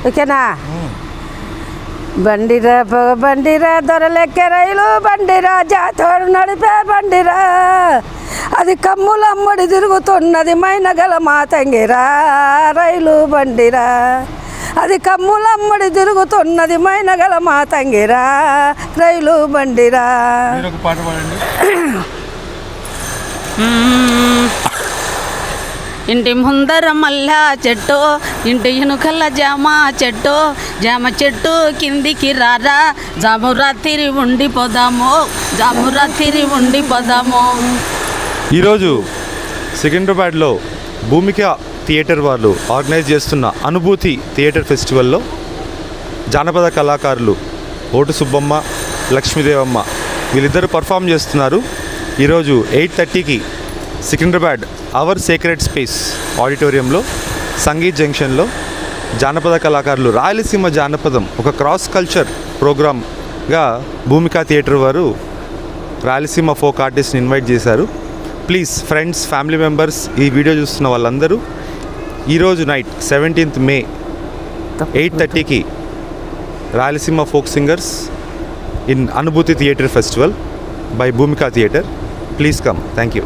ఓకేనా? బండిరా బండిరా దొరలెక్కే రైలు బండిరా జాతోడు నడిపే బండిరా అది కమ్ములమ్మడి తిరుగుతున్నది మైనగల మాతంగిరా రైలు బండిరా అది కమ్ములమ్మడి తిరుగుతున్నది మైనగల మాతంగిరా రైలు బండిరా. ఇంటి ముందర మల్లా చెట్టు ఇంటి వెనుకల జామ చెట్టు కిందికి రారా జాము రాత్రి ఉండిపోదాము. ఈరోజు సికింద్రాబాద్లో భూమిక థియేటర్ వాళ్ళు ఆర్గనైజ్ చేస్తున్న అనుభూతి థియేటర్ ఫెస్టివల్లో జానపద కళాకారులు ఓటు సుబ్బమ్మ, లక్ష్మీదేవమ్మ వీళ్ళిద్దరూ పర్ఫామ్ చేస్తున్నారు. ఈరోజు 8:30కి సికింద్రాబాద్ అవర్ సేక్రెడ్ స్పేస్ ఆడిటోరియంలో సంగీత్ జంక్షన్లో జానపద కళాకారులు రాయలసీమ జానపదం ఒక క్రాస్ కల్చర్ ప్రోగ్రామ్గా భూమిక థియేటర్ వారు రాయలసీమ ఫోక్ ఆర్టిస్ట్ని ఇన్వైట్ చేశారు. ప్లీజ్ ఫ్రెండ్స్, ఫ్యామిలీ మెంబర్స్, ఈ వీడియో చూస్తున్న వాళ్ళందరూ ఈరోజు నైట్ 17th May 8:30కి Rayalaseema folk singers in Anubhuti theatre festival by Bhoomika theatre. Please come. Thank you.